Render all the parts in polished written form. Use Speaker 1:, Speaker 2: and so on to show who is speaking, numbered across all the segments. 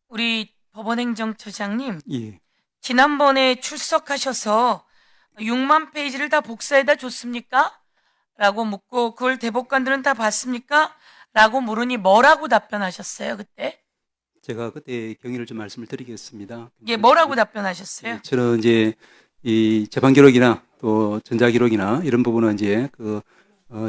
Speaker 1: 우리 법원행정처장님,
Speaker 2: 예.
Speaker 1: 지난번에 출석하셔서 6만 페이지를 다 복사해다 줬습니까? 라고 묻고 그걸 대법관들은 다 봤습니까? 라고 물으니 뭐라고 답변하셨어요, 그때?
Speaker 2: 제가 그때 경위를 좀 말씀을 드리겠습니다.
Speaker 1: 예, 뭐라고 답변하셨어요?
Speaker 2: 예, 저는 이제 이 재판 기록이나 또 전자 기록이나 이런 부분은 이제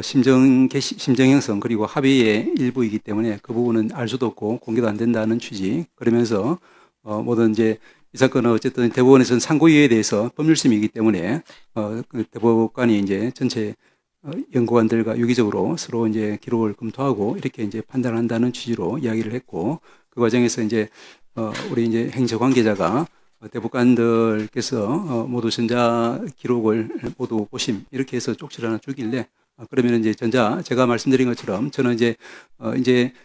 Speaker 2: 심정 형성 그리고 합의의 일부이기 때문에 그 부분은 알 수도 없고 공개도 안 된다는 취지. 그러면서 모든 이제 이 사건은 어쨌든 대법원에서는 상고유예에 대해서 법률심이기 때문에 그 대법관이 이제 전체 연구관들과 유기적으로 서로 이제 기록을 검토하고 이렇게 이제 판단한다는 취지로 이야기를 했고, 그 과정에서 이제 우리 이제 행정 관계자가 대법관들께서 모두 전자 기록을 모두 보심 이렇게 해서 쪽지를 하나 주길래 그러면 이제 제가 말씀드린 것처럼 저는 이제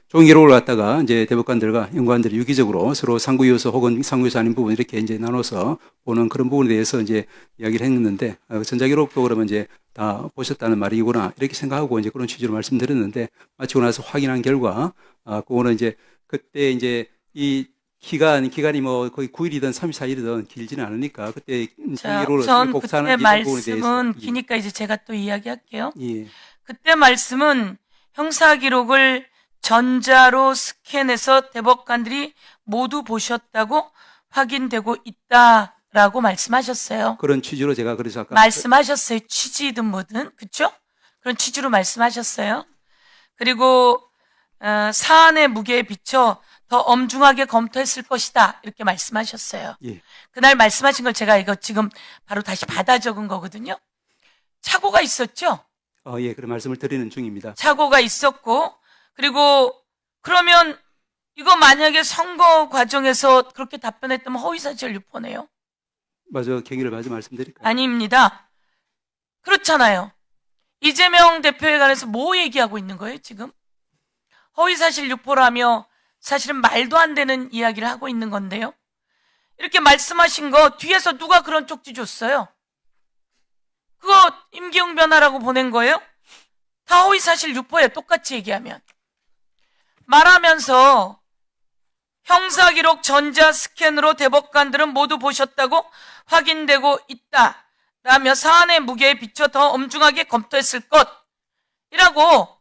Speaker 2: 종이 기록을 갖다가 이제 대법관들과 연구관들이 유기적으로 서로 상구요소 혹은 상구요소 아닌 부분 이렇게 이제 나눠서 보는 그런 부분에 대해서 이제 이야기를 했는데, 전자 기록도 그러면 이제 다 보셨다는 말이구나 이렇게 생각하고 이제 그런 취지로 말씀드렸는데, 마치고 나서 확인한 결과 그거는 이제 그때 이제 이 기간이 뭐 거의 9일이든 34일이든 길지는 않으니까 그때
Speaker 1: 자,
Speaker 2: 기록을
Speaker 1: 우선
Speaker 2: 복사하는
Speaker 1: 그때
Speaker 2: 부분에 대해서
Speaker 1: 말씀은 기니까 이제 제가 또 이야기할게요.
Speaker 2: 예.
Speaker 1: 그때 말씀은 형사 기록을 전자로 스캔해서 대법관들이 모두 보셨다고 확인되고 있다라고 말씀하셨어요.
Speaker 2: 그런 취지로 제가 그래서 아까
Speaker 1: 말씀하셨어요. 취지든 뭐든. 그렇죠? 그런 취지로 말씀하셨어요. 그리고 사안의 무게에 비춰 더 엄중하게 검토했을 것이다 이렇게 말씀하셨어요.
Speaker 2: 예.
Speaker 1: 그날 말씀하신 걸 제가 이거 지금 바로 다시 받아 적은 거거든요. 착오가 있었죠?
Speaker 2: 예, 그런 말씀을 드리는 중입니다.
Speaker 1: 착오가 있었고, 그리고 그러면 이거 만약에 선거 과정에서 그렇게 답변했다면 허위사실 유포네요.
Speaker 2: 맞아, 경위를 마저 말씀드릴까요?
Speaker 1: 아닙니다. 그렇잖아요. 이재명 대표에 관해서 뭐 얘기하고 있는 거예요, 지금? 허위사실 유포라며 사실은 말도 안 되는 이야기를 하고 있는 건데요. 이렇게 말씀하신 거 뒤에서 누가 그런 쪽지 줬어요? 그거 임기용 변호사라고 보낸 거예요? 다 허위사실 유포예요, 똑같이 얘기하면. 말하면서 형사기록 전자 스캔으로 대법관들은 모두 보셨다고 확인되고 있다 라며 사안의 무게에 비춰 더 엄중하게 검토했을 것이라고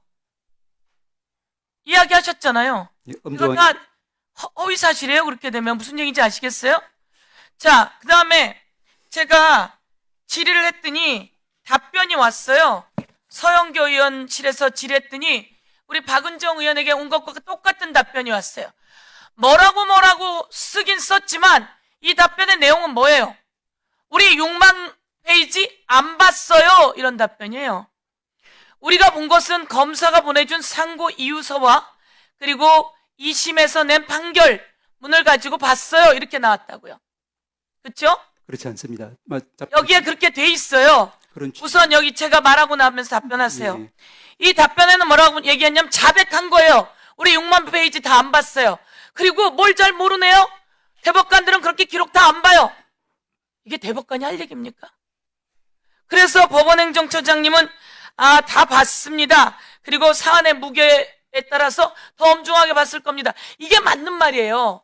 Speaker 1: 이야기하셨잖아요.
Speaker 2: 예,
Speaker 1: 이거 다 허위사실이에요. 그렇게 되면 무슨 얘기인지 아시겠어요? 자, 그 다음에 제가 질의를 했더니 답변이 왔어요. 서영교 의원실에서 질의했더니 우리 박은정 의원에게 온 것과 똑같은 답변이 왔어요. 뭐라고 쓰긴 썼지만 이 답변의 내용은 뭐예요? 우리 6만 페이지 안 봤어요. 이런 답변이에요. 우리가 본 것은 검사가 보내준 상고 이유서와 그리고 2심에서 낸 판결문을 가지고 봤어요. 이렇게 나왔다고요. 그렇죠?
Speaker 2: 그렇지 않습니다.
Speaker 1: 여기에 그렇게 돼 있어요. 우선 여기 제가 말하고 나면서 답변하세요.
Speaker 2: 예.
Speaker 1: 이 답변에는 뭐라고 얘기했냐면 자백한 거예요. 우리 6만 페이지 다 안 봤어요. 그리고 뭘 잘 모르네요? 대법관들은 그렇게 기록 다 안 봐요. 이게 대법관이 할 얘기입니까? 그래서 법원행정처장님은 다 봤습니다. 그리고 사안의 무게에 따라서 더 엄중하게 봤을 겁니다. 이게 맞는 말이에요.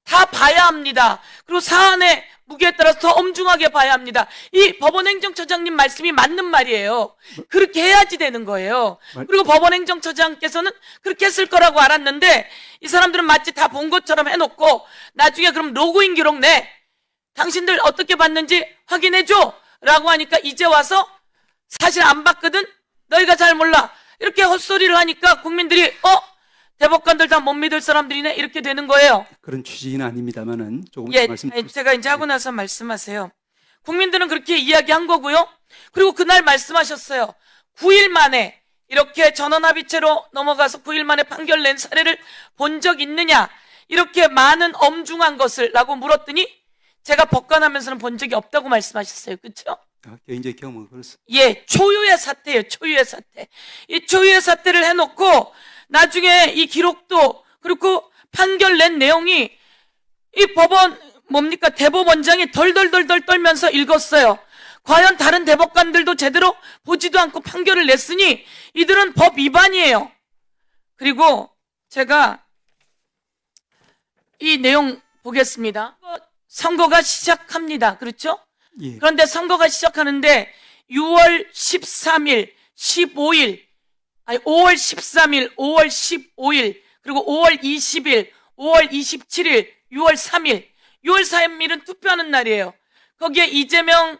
Speaker 1: 다 봐야 합니다. 그리고 사안의 무게에 따라서 더 엄중하게 봐야 합니다. 이 법원행정처장님 말씀이 맞는 말이에요. 그렇게 해야지 되는 거예요. 그리고 법원행정처장께서는 그렇게 했을 거라고 알았는데 이 사람들은 마치 다 본 것처럼 해놓고 나중에 그럼 로그인 기록 내. 당신들 어떻게 봤는지 확인해줘. 라고 하니까 이제 와서 사실 안 봤거든? 너희가 잘 몰라. 이렇게 헛소리를 하니까 국민들이 대법관들 다 못 믿을 사람들이네 이렇게 되는 거예요.
Speaker 2: 그런 취지는 아닙니다만은 조금
Speaker 1: 제가 이제 하고 나서 말씀하세요. 국민들은 그렇게 이야기한 거고요. 그리고 그날 말씀하셨어요. 9일 만에 이렇게 전원합의체로 넘어가서 9일 만에 판결 낸 사례를 본 적 있느냐? 이렇게 많은 엄중한 것을 라고 물었더니 제가 법관하면서는 본 적이 없다고 말씀하셨어요. 그렇죠?
Speaker 2: 개인적 경험은 그렇습니다.
Speaker 1: 예, 초유의 사태예요. 초유의 사태. 이 초유의 사태를 해놓고 나중에 이 기록도 그리고 판결 낸 내용이 이 법원 대법원장이 덜덜덜덜 떨면서 읽었어요. 과연 다른 대법관들도 제대로 보지도 않고 판결을 냈으니 이들은 법 위반이에요. 그리고 제가 이 내용 보겠습니다. 선거가 시작합니다. 그렇죠?
Speaker 2: 예.
Speaker 1: 그런데 선거가 시작하는데 6월 13일, 15일, 아니 5월 13일, 5월 15일, 그리고 5월 20일, 5월 27일, 6월 3일, 6월 3일은 투표하는 날이에요. 거기에 이재명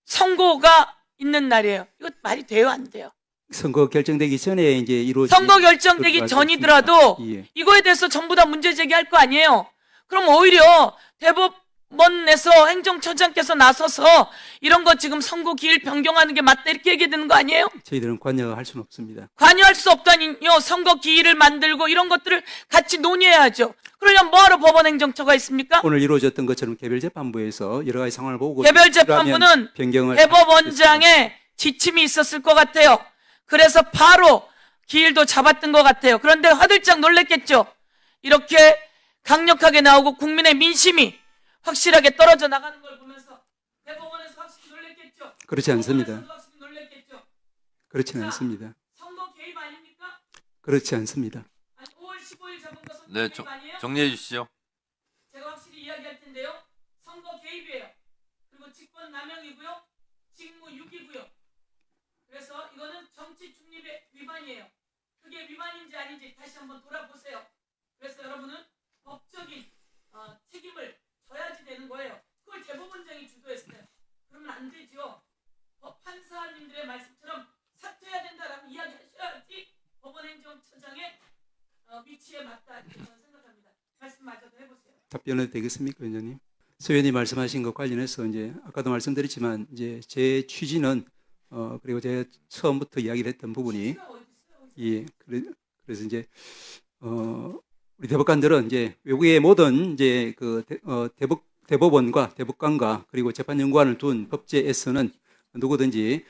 Speaker 1: 선고가 있는 날이에요. 이거 말이 돼요, 안 돼요?
Speaker 2: 선거 결정되기 전에 이제 이루어진
Speaker 1: 선거 결정되기 전이더라도
Speaker 2: 예.
Speaker 1: 이거에 대해서 전부 다 문제 제기할 거 아니에요. 그럼 오히려 대법원에서 행정처장께서 나서서 이런 거 지금 선고 기일 변경하는 게 맞다 이렇게 얘기 되는 거 아니에요?
Speaker 2: 저희들은 관여할 수는 없습니다.
Speaker 1: 관여할 수 없다니요. 선거 기일을 만들고 이런 것들을 같이 논의해야죠. 그러려면 뭐하러 법원 행정처가 있습니까?
Speaker 2: 오늘 이루어졌던 것처럼 개별재판부에서 여러 가지 상황을 보고
Speaker 1: 개별재판부는
Speaker 2: 변경을
Speaker 1: 대법원장의 지침이 있었을 것 같아요. 그래서 바로 기일도 잡았던 것 같아요. 그런데 화들짝 놀랬겠죠. 이렇게 강력하게 나오고 국민의 민심이 확실하게 떨어져 나가는 걸 보면서 대법원에서 확실히 놀랬겠죠.
Speaker 2: 그렇지 않습니다.
Speaker 1: 법원에서도 확실히 놀랬겠죠.
Speaker 2: 그렇지는
Speaker 1: 자,
Speaker 2: 않습니다.
Speaker 1: 선거 개입 아닙니까?
Speaker 2: 그렇지 않습니다.
Speaker 1: 아니, 5월 15일 잡은 거 선거
Speaker 3: 네,
Speaker 1: 개입 아니에요?
Speaker 3: 정리해 주시죠.
Speaker 1: 제가 확실히 이야기할 텐데요. 선거 개입이에요. 그리고 직권 남용이고요. 직무유기고요. 그래서 이거는 정치 중립의 위반이에요. 그게 위반인지 아닌지 다시 한번 돌아보세요. 그래서 여러분은 법적인 책임을 져야지 되는 거예요. 그걸 대법원장이 주도했어요. 그러면 안 되죠. 판사님들의 말씀처럼 사퇴해야 된다라고 이야기하셔야지 법원행정처장의 위치에 맞다 이렇게 저는 생각합니다. 말씀마저도 해보세요.
Speaker 2: 답변해도 되겠습니까, 위원님? 서 의원님 말씀하신 것 관련해서 이제 아까도 말씀드렸지만 이제 제 취지는 그리고 제가 처음부터 이야기를 했던 부분이 예, 그래서 이제 우리 대법관들은 이제 외국의 모든 이제 그 대법원과 대법관과 그리고 재판연구원을 둔 법제에서는 누구든지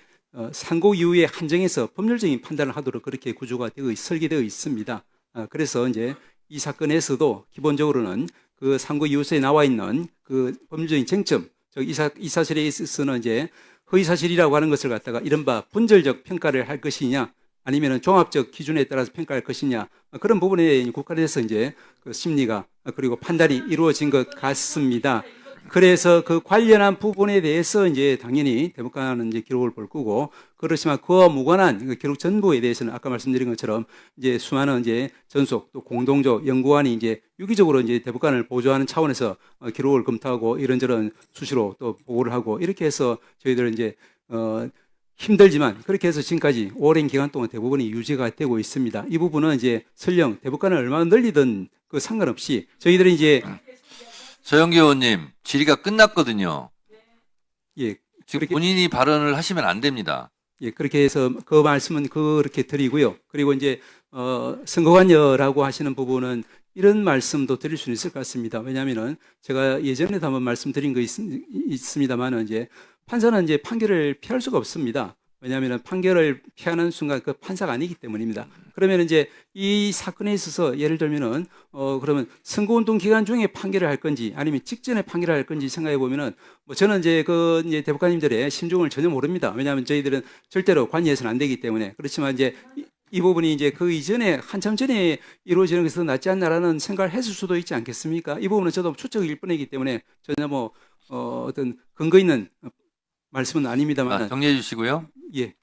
Speaker 2: 상고 이후에 한정해서 법률적인 판단을 하도록 그렇게 구조가 설계되어 있습니다. 그래서 이제 이 사건에서도 기본적으로는 그 상고 이후에 나와 있는 그 법률적인 쟁점, 즉 이 사실에 있어서는 이제 허위 사실이라고 하는 것을 갖다가 이른바 분절적 평가를 할 것이냐, 아니면은 종합적 기준에 따라서 평가할 것이냐, 그런 부분에 국가에서 이제 그 심리가 그리고 판단이 이루어진 것 같습니다. 그래서 그 관련한 부분에 대해서 이제 당연히 대법관은 이제 기록을 볼 거고, 그렇지만 그와 무관한 그 기록 전부에 대해서는 아까 말씀드린 것처럼 이제 수많은 이제 전속 또 공동조 연구원이 이제 유기적으로 이제 대법관을 보조하는 차원에서 기록을 검토하고 이런저런 수시로 또 보고를 하고 이렇게 해서 저희들은 이제 힘들지만 그렇게 해서 지금까지 오랜 기간 동안 대법원이 유지가 되고 있습니다. 이 부분은 이제 설령 대법관을 얼마나 늘리든 그 상관없이 저희들은 이제
Speaker 3: 서영기 의원님, 질의가 끝났거든요.
Speaker 2: 예,
Speaker 3: 지금
Speaker 2: 그렇게,
Speaker 3: 본인이 발언을 하시면 안 됩니다.
Speaker 2: 예, 그렇게 해서 그 말씀은 그렇게 드리고요. 그리고 이제 선거관여라고 하시는 부분은 이런 말씀도 드릴 수는 있을 것 같습니다. 왜냐하면은 제가 예전에도 한번 말씀드린 거 있습니다만은 이제 판사는 이제 판결을 피할 수가 없습니다. 왜냐하면 판결을 피하는 순간 그 판사가 아니기 때문입니다. 그러면 이제 이 사건에 있어서 예를 들면은 그러면 선거운동 기간 중에 판결을 할 건지 아니면 직전에 판결을 할 건지 생각해 보면은 뭐 저는 이제 그 이제 대법관님들의 심중을 전혀 모릅니다. 왜냐하면 저희들은 절대로 관여해서는 안 되기 때문에. 그렇지만 이제 이 부분이 이제 그 이전에 한참 전에 이루어지는 것이 더 낫지 않나라는 생각을 했을 수도 있지 않겠습니까? 이 부분은 저도 추측일 뿐이기 때문에 전혀 뭐 어떤 근거 있는 말씀은 아닙니다만.
Speaker 3: 정리해 주시고요.
Speaker 2: 예.